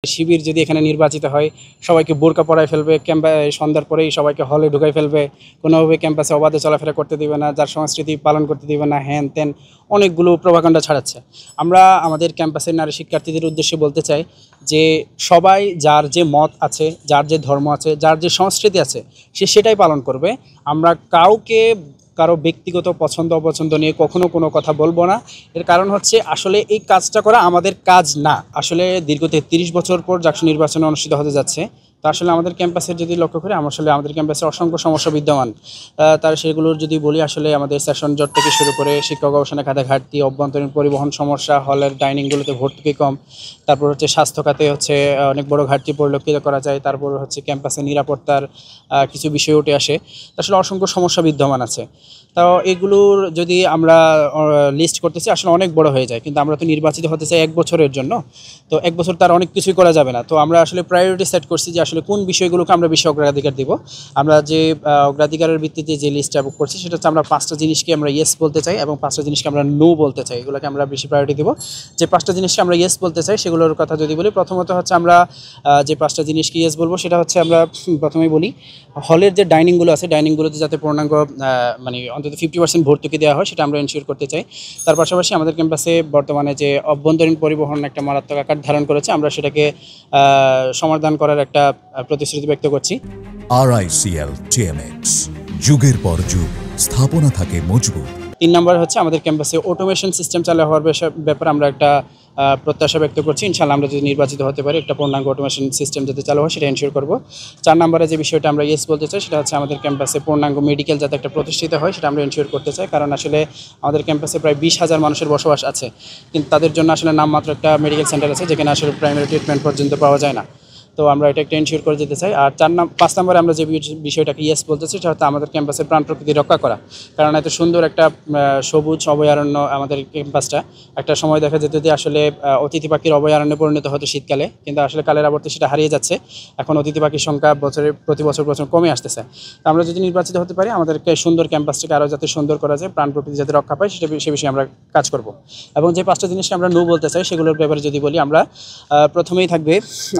শিবির যদি এখানে নির্বাচিত হয় সবাইকে বোরকা পরায় ফেলবে, সন্ধ্যার পরেই সবাইকে হলে ঢুকাই ফেলবে, কোনোভাবে ক্যাম্পাসে অবাধে চলাফেরা করতে দিবে না, যার সংস্কৃতি পালন করতে দিবে না, হ্যান ত্যান অনেকগুলো প্রভাকাণ্ডা ছড়াচ্ছে। আমরা আমাদের ক্যাম্পাসের নারী শিক্ষার্থীদের উদ্দেশ্যে বলতে চাই যে সবাই যার যে মত আছে, যার যে ধর্ম আছে, যার যে সংস্কৃতি আছে সে সেটাই পালন করবে। আমরা কারো ব্যক্তিগত পছন্দ অপছন্দ নিয়ে কখনো কোনো কথা বলবো না। এর কারণ হচ্ছে আসলে এই কাজটা করা আমাদের কাজ না। আসলে দীর্ঘ 33 বছর পর জাকসু নির্বাচন অনুষ্ঠিত হতে যাচ্ছে। তো আসলে আমাদের ক্যাম্পাসের যদি লক্ষ্য করি, আসলে আমাদের ক্যাম্পাসে অসংখ্য সমস্যা বিদ্যমান। তার সেগুলোর যদি বলি, আসলে আমাদের সেশন জট থেকে শুরু করে শিক্ষক গবেষণা খাতে ঘাটতি, অভ্যন্তরীণ পরিবহন সমস্যা, হলের ডাইনিংগুলোতে ভর্তুকি কম, তারপর হচ্ছে স্বাস্থ্য খাতে হচ্ছে অনেক বড় ঘাটতি পরিলক্ষিত করা যায়, তারপর হচ্ছে ক্যাম্পাসে নিরাপত্তার কিছু বিষয় উঠে আসে। আসলে অসংখ্য সমস্যা বিদ্যমান আছে। তাও এগুলোর যদি আমরা লিস্ট করতেছি আসলে অনেক বড় হয়ে যায়, কিন্তু আমরা তো নির্বাচিত হতে চাই 1 বছরের জন্য। তো 1 বছর তার অনেক কিছুই করা যাবে না। তো আমরা আসলে প্রায়োরিটি সেট করছি যে আসলে কোন বিষয়গুলোকে আমরা বেশি অগ্রাধিকার দিব। আমরা যে অগ্রাধিকারের ভিত্তিতে যে লিস্টটা বুক করছি সেটা হচ্ছে আমরা 5টা জিনিসকে আমরা ইয়েস বলতে চাই এবং 5টা জিনিসকে আমরা নো বলতে চাই। এগুলোকে আমরা বেশি প্রায়োরিটি দিব। যে 5টা জিনিসকে আমরা ইয়েস বলতে চাই সেগুলোর কথা যদি বলি, প্রথমত হচ্ছে আমরা যে 5টা জিনিসকে ইয়েস বলবো সেটা হচ্ছে আমরা প্রথমেই বলি, হলের যে ডাইনিংগুলো আছে ডাইনিংগুলোতে যাতে পূর্ণাঙ্গ মানে অন্তত 50% ভর্তুকি দেওয়া হয় সেটা আমরা এনশিওর করতে চাই। তার পাশাপাশি আমাদের ক্যাম্পাসে বর্তমানে যে অভ্যন্তরীণ পরিবহন একটা মারাত্মক আকার ধারণ করেছে, আমরা সেটাকে সমাধান করার একটা প্রতিশ্রুতি ব্যক্ত করছি। RICL TMX, যুগের পর যুগ স্থাপনা থাকে মজবুত। 3 নম্বর হচ্ছে আমাদের ক্যাম্পাসে অটোমেশন সিস্টেম চালু হওয়ার ব্যাপারে আমরা একটা প্রত্যাশা ব্যক্ত করছি। ইনশাআল্লাহ আমরা যদি নির্বাচিত হতে পারি একটা পূর্ণাঙ্গ অটোমেশন সিস্টেম যাতে চালু হয় সেটা এনশিওর করব। 4 নম্বরে যে বিষয়টা আমরা ইয়েস বলতে চাই সেটা হচ্ছে আমাদের ক্যাম্পাসে পূর্ণাঙ্গ মেডিকেল যাতে একটা প্রতিষ্ঠিত হয় সেটা আমরা এনশিওর করতে চাই। কারণ আসলে আমাদের ক্যাম্পাসে প্রায় 20,000 মানুষের বসবাস আছে, কিন্তু তাদের জন্য আসলে নামমাত্র একটা মেডিকেল সেন্টার আছে যেখানে আসলে প্রাইমারি ট্রিটমেন্ট পর্যন্ত পাওয়া যায় না। তো আমরা এটা একটা এনশিওর করে যেতে চাই। আর 5 নম্বরে আমরা যে বিষয়টাকে ইয়েস বলতেছি সেটা হচ্ছে আমাদের ক্যাম্পাসের প্রাণ প্রকৃতি রক্ষা করা। কারণ এত সুন্দর একটা সবুজ অভয়ারণ্য আমাদের ক্যাম্পাসটা, একটা সময় দেখা যেত যে আসলে অতিথি পাখির অভয়ারণ্যে পরিণত হতো শীতকালে, কিন্তু আসলে কালের আবর্তে সেটা হারিয়ে যাচ্ছে। এখন অতিথি পাখির সংখ্যা প্রতি বছর কমে আসতেছে। তো আমরা যদি নির্বাচিত হতে পারি আমাদেরকে সুন্দর ক্যাম্পাসটাকে আরও যাতে সুন্দর করা যায়, প্রাণ প্রকৃতি যাতে রক্ষা পায় সে বিষয়ে আমরা কাজ করব। এবং যে 5টা জিনিসকে আমরা নো বলতে চাই সেগুলোর ব্যাপারে যদি বলি, আমরা প্রথমেই থাকবে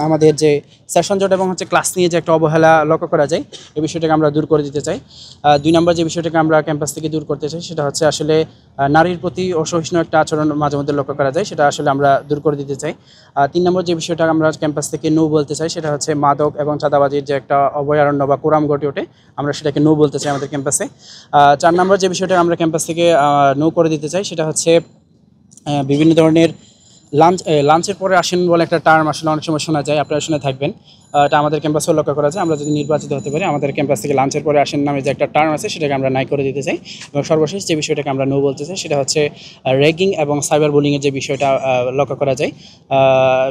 আমাদের যে সেশন জট এবং হচ্ছে ক্লাস নিয়ে যে একটা অবহেলা লক্ষ্য করা যায় এই বিষয়টাকে আমরা দূর করে দিতে চাই। 2 নম্বর যে বিষয়টাকে আমরা ক্যাম্পাস থেকে দূর করতে চাই সেটা হচ্ছে আসলে নারীর প্রতি অসহিষ্ণু একটা আচরণ মাঝে মধ্যে লক্ষ্য করা যায়, সেটা আসলে আমরা দূর করে দিতে চাই। 3 নম্বর যে বিষয়টা আমরা ক্যাম্পাস থেকে নো বলতে চাই সেটা হচ্ছে মাদক এবং চাঁদাবাজির যে একটা অভয়ারণ্য বা কোরাম গড়ে ওঠে, আমরা সেটাকে নো বলতে চাই আমাদের ক্যাম্পাসে। 4 নম্বর যে বিষয়টা আমরা ক্যাম্পাস থেকে নো করে দিতে চাই সেটা হচ্ছে বিভিন্ন ধরনের লাঞ্চের পরে আসেন বলে একটা টার্ম আসলে অনেক সময় শোনা যায়, আপনারা শুনে থাকবেন। এটা আমাদের ক্যাম্পাসেও লক্ষ্য করা যায়। আমরা যদি নির্বাচিত হতে পারি আমাদের ক্যাম্পাস থেকে লাঞ্চের পরে আসেন নামে যে একটা টার্ম আছে সেটাকে আমরা নাই করে দিতে চাই। এবং সর্বশেষ যে বিষয়টাকে আমরা নো বলতে চাই সেটা হচ্ছে র্যাগিং এবং সাইবার বুলিংয়ের যে বিষয়টা লক্ষ্য করা যায়।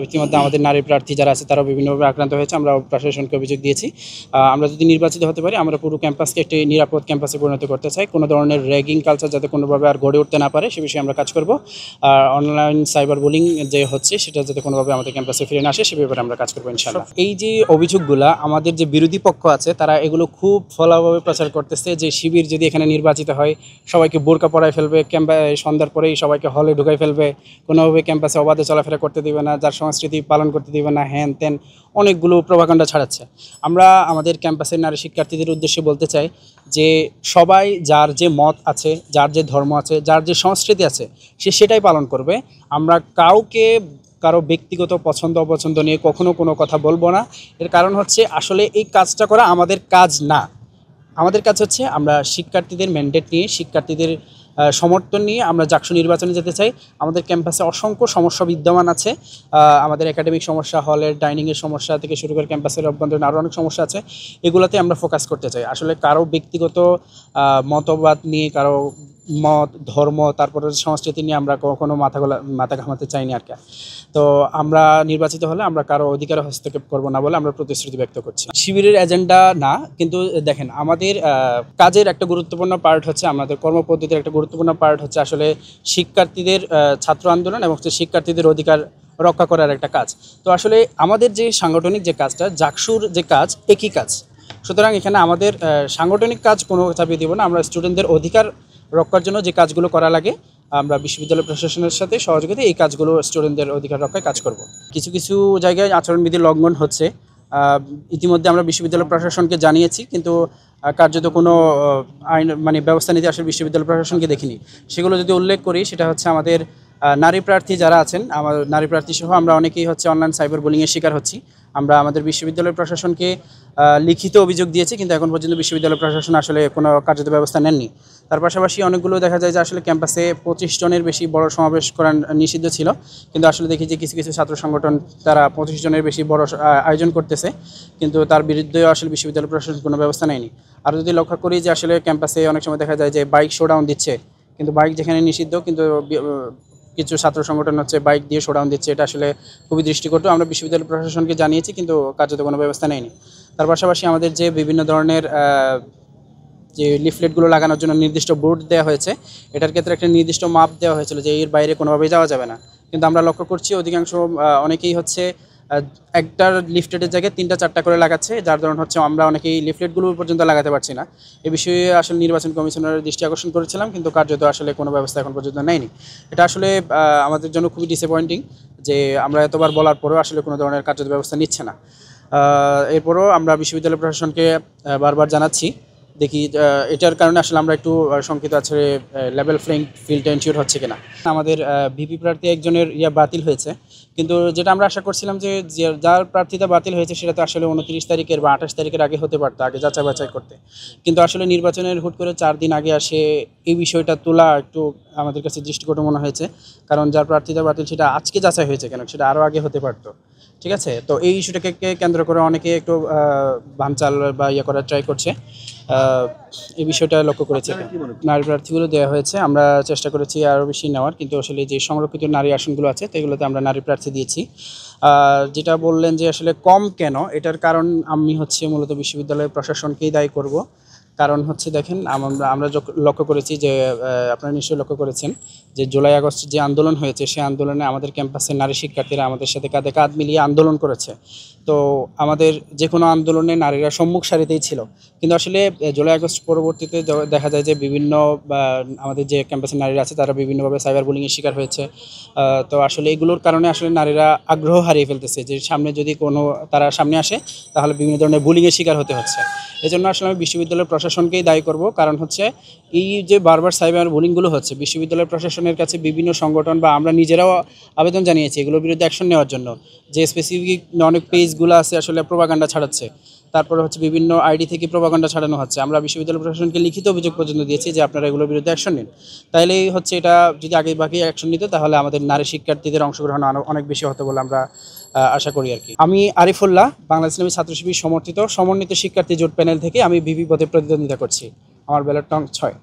ইতিমধ্যে আমাদের নারী প্রার্থী যারা আছে তারাও বিভিন্নভাবে আক্রান্ত হয়েছে, আমরা প্রশাসনকে অভিযোগ দিয়েছি। আমরা যদি নির্বাচিত হতে পারি আমরা পুরো ক্যাম্পাসকে একটি নিরাপদ ক্যাম্পাসে পরিণত করতে চাই। কোনো ধরনের র্যাগিং কালচার যাতে কোনোভাবে আর গড়ে উঠতে না পারে সে বিষয়ে আমরা কাজ করব। আর অনলাইন সাইবার বুলিং যে হচ্ছে সেটা যাতে কোনোভাবে আমাদের ক্যাম্পাসে ফিরে না আসে সে ব্যাপারে আমরা কাজ করবো ইনশাআল্লাহ। এই যে অভিযোগগুলা আমাদের যে বিরোধী পক্ষ আছে তারা এগুলো খুব ফলাভাবে প্রচার করতেছে যে শিবির যদি এখানে নির্বাচিত হয় সবাইকে বোরকা পরায় ফেলবে, সন্ধ্যার পরেই সবাইকে হলে ঢুকাই ফেলবে, কোনোভাবে ক্যাম্পাসে অবাধে চলাফেরা করতে দিবে না, যার সংস্কৃতি পালন করতে দিবে না, হ্যান ত্যান অনেকগুলো প্রভাকাণ্ডা ছড়াচ্ছে। আমরা আমাদের ক্যাম্পাসের নারী শিক্ষার্থীদের উদ্দেশ্যে বলতে চাই যে সবাই যার যে মত আছে, যার যে ধর্ম আছে, যার যে সংস্কৃতি আছে সে সেটাই পালন করবে। আমরা কারো ব্যক্তিগত পছন্দ অপছন্দ নিয়ে কখনো কোনো কথা বলবো না। এর কারণ হচ্ছে আসলে এই কাজটা করা আমাদের কাজ না। আমাদের কাজ হচ্ছে আমরা শিক্ষার্থীদের ম্যান্ডেট নিয়ে, শিক্ষার্থীদের সমর্থন নিয়ে আমরা জাকসু নির্বাচনে যেতে চাই। আমাদের ক্যাম্পাসে অসংখ্য সমস্যা বিদ্যমান আছে, আমাদের একাডেমিক সমস্যা, হলের ডাইনিংয়ের সমস্যা থেকে শুরু করে ক্যাম্পাসের অভ্যন্তরীণ আরও অনেক সমস্যা আছে, এগুলোতে আমরা ফোকাস করতে চাই। আসলে কারো ব্যক্তিগত মতবাদ নিয়ে, কারো মত ধর্ম তারপরে সংস্কৃতি নিয়ে আমরা কখনো মাথা ঘামাতে চাইনি আর কি। তো আমরা নির্বাচিত হলে আমরা কারো অধিকারে হস্তক্ষেপ করব না বলে আমরা প্রতিশ্রুতি ব্যক্ত করছি। শিবিরের এজেন্ডা না, কিন্তু দেখেন আমাদের কাজের একটা গুরুত্বপূর্ণ পার্ট হচ্ছে, আমাদের কর্মপদ্ধতির একটা গুরুত্বপূর্ণ পার্ট হচ্ছে আসলে শিক্ষার্থীদের ছাত্র আন্দোলন এবং শিক্ষার্থীদের অধিকার রক্ষা করার একটা কাজ। তো আসলে আমাদের যে সাংগঠনিক যে কাজটা, জাকসুর যে কাজ একই কাজ, সুতরাং এখানে আমাদের সাংগঠনিক কাজ কোনো চাপিয়ে দিব না। আমরা স্টুডেন্টদের অধিকার রক্ষার জন্য যে কাজগুলো করা লাগে আমরা বিশ্ববিদ্যালয় প্রশাসনের সাথে সহযোগিতা এই কাজগুলো স্টুডেন্টদের অধিকার রক্ষায় কাজ করব। কিছু কিছু জায়গায় আচরণবিধি লঙ্ঘন হচ্ছে, ইতিমধ্যে আমরা বিশ্ববিদ্যালয় প্রশাসনকে জানিয়েছি, কিন্তু কার্যত কোনো আইন মানে ব্যবস্থা নিতে আসলে বিশ্ববিদ্যালয় প্রশাসনকে দেখিনি। সেগুলো যদি উল্লেখ করি, সেটা হচ্ছে আমাদের নারী প্রার্থী যারা আছেন, আমার নারী প্রার্থী সহ আমরা অনেকেই হচ্ছে অনলাইন সাইবার বুলিংয়ের শিকার হচ্ছি। আমরা আমাদের বিশ্ববিদ্যালয় প্রশাসনকে লিখিত অভিযোগ দিয়েছি, কিন্তু এখন পর্যন্ত বিশ্ববিদ্যালয় প্রশাসন আসলে কোনো কার্যত ব্যবস্থা নেননি। তার পাশাপাশি অনেকগুলো দেখা যায় যে আসলে ক্যাম্পাসে 25 জনের বেশি বড় সমাবেশ করা নিষিদ্ধ ছিল, কিন্তু আসলে দেখি যে কিছু কিছু ছাত্র সংগঠন তারা 25 জনের বেশি বড় আয়োজন করতেছে, কিন্তু তার বিরুদ্ধেও আসলে বিশ্ববিদ্যালয় প্রশাসন কোনো ব্যবস্থা নেয়নি। আর যদি লক্ষ্য করি যে আসলে ক্যাম্পাসে অনেক সময় দেখা যায় যে বাইক শোডাউন দিচ্ছে, কিন্তু বাইক যেখানে নিষিদ্ধ, কিন্তু কিছু ছাত্র সংগঠন হচ্ছে বাইক দিয়ে শোডাউন দিচ্ছে। এটা আসলে খুবই দৃষ্টিকটু। আমরা বিশ্ববিদ্যালয় প্রশাসনকে জানিয়েছি, কিন্তু কার্যত কোনো ব্যবস্থা নেয়নি। তার পাশাপাশি আমাদের যে বিভিন্ন ধরনের যে লিফলেটগুলো লাগানোর জন্য নির্দিষ্ট বোর্ড দেওয়া হয়েছে, এটার ক্ষেত্রে একটা নির্দিষ্ট মাপ দেওয়া হয়েছিল যে এর বাইরে কোনোভাবেই যাওয়া যাবে না, কিন্তু আমরা লক্ষ্য করছি অধিকাংশ অনেকেই হচ্ছে একটার লিফলেটের জায়গায় 3টা-4টা করে লাগাচ্ছে, যার কারণ হচ্ছে আমরা অনেকেই লিফলেটগুলো পর্যন্ত লাগাতে পারছি না। এ বিষয়ে আসলে নির্বাচন কমিশনারের দৃষ্টি আকর্ষণ করেছিলাম, কিন্তু কার্যত আসলে কোনো ব্যবস্থা এখন পর্যন্ত নেয়নি। এটা আসলে আমাদের জন্য খুবই ডিসঅ্যাপয়েন্টিং যে আমরা এতবার বলার পরেও আসলে কোনো ধরনের কার্যত ব্যবস্থা নিচ্ছে না। এরপরও আমরা বিশ্ববিদ্যালয় প্রশাসনকে বারবার জানাচ্ছি, দেখি এটার কারণে আসলে আমরা একটু শঙ্কিত আছে লেভেল প্লেইং ফিল্ডটা এনশিওর হচ্ছে কিনা। আমাদের ভিপি প্রার্থী একজনের বাতিল হয়েছে, কিন্তু যেটা আমরা আশা করছিলাম যে যার প্রার্থীতা বাতিল হয়েছে সেটা তো আসলে 29 তারিখের বা 28 তারিখের আগে হতে পারতো, আগে যাচাই বাছাই করতে। কিন্তু আসলে নির্বাচনের হুট করে 4 দিন আগে আসে এই বিষয়টা তোলা একটু আমাদের কাছে দৃষ্টিকটু মনে হয়েছে। কারণ যার প্রার্থীতা বাতিল সেটা আজকে যাচাই হয়েছে কেন, সেটা আরও আগে হতে পারতো। ঠিক আছে, তো এই ইস্যুটাকে কেন্দ্র করে অনেকে একটু ভাঙচাল বা করার ট্রাই করছে। এই বিষয়টা লক্ষ্য করেছে। নারী প্রার্থীগুলো দেওয়া হয়েছে, আমরা চেষ্টা করেছি আরও বেশি নেওয়ার, কিন্তু আসলে যে সংরক্ষিত নারী আসনগুলো আছে সেগুলোতে আমরা নারী প্রার্থী দিয়েছি। যেটা বললেন যে আসলে কম কেন, এটার কারণ আমি হচ্ছে মূলত বিশ্ববিদ্যালয় প্রশাসনকেই দায়ী করব। কারণ হচ্ছে দেখেন, আমরা লক্ষ্য করেছি যে আপনারা নিশ্চয়ই লক্ষ্য করেছেন যে জুলাই আগস্ট যে আন্দোলন হয়েছে, সেই আন্দোলনে আমাদের ক্যাম্পাসের নারী শিক্ষার্থীরা আমাদের সাথে কাঁধে কাঁধ মিলিয়ে আন্দোলন করেছে। তো আমাদের যে কোনো আন্দোলনে নারীরা সম্মুখ সারিতেই ছিল, কিন্তু আসলে জুলাই আগস্ট পরবর্তীতে দেখা যায় যে বিভিন্ন আমাদের যে ক্যাম্পাসের নারীরা আছে তারা বিভিন্নভাবে সাইবার বুলিংয়ের শিকার হয়েছে। তো আসলে এগুলোর কারণে আসলে নারীরা আগ্রহ হারিয়ে ফেলতেছে, যে সামনে যদি কোনো তারা সামনে আসে তাহলে বিভিন্ন ধরনের বুলিংয়ের শিকার হতে হচ্ছে। এজন্য আসলে আমি বিশ্ববিদ্যালয় প্রশাসনকেই দায়ী করব। কারণ হচ্ছে এই যে বারবার সাইবার বুলিংগুলো হচ্ছে, বিশ্ববিদ্যালয় প্রশাসনের কাছে বিভিন্ন সংগঠন বা আমরা নিজেরাও আবেদন জানিয়েছি এগুলোর বিরুদ্ধে অ্যাকশন নেওয়ার জন্য। যে স্পেসিফিক অনেক পেজগুলো আছে আসলে প্রোপাগান্ডা ছাড়াচ্ছে, তারপরে হচ্ছে বিভিন্ন আইডি থেকে প্রোপাগান্ডা ছাড়ানো হচ্ছে। আমরা বিশ্ববিদ্যালয় প্রশাসনকে লিখিত অভিযোগ পর্যন্ত দিয়েছি যে আপনারা এগুলোর বিরুদ্ধে অ্যাকশন নিন। তাইলেই হচ্ছে এটা যদি আগে বাকি অ্যাকশন নিত তাহলে আমাদের নারী শিক্ষার্থীদের অংশগ্রহণ অনেক বেশি হতো বলে আমরা আশা করি আর কি। আমি আরিফুল্লাহ, বাংলাদেশ ইসলামী ছাত্র শিবির সমর্থিত সমন্বিত শিক্ষার্থী জোট প্যানেল থেকে আমি ভিপি পদে প্রতিদ্বন্দ্বিতা করছি। আমার ব্যালট নং 6।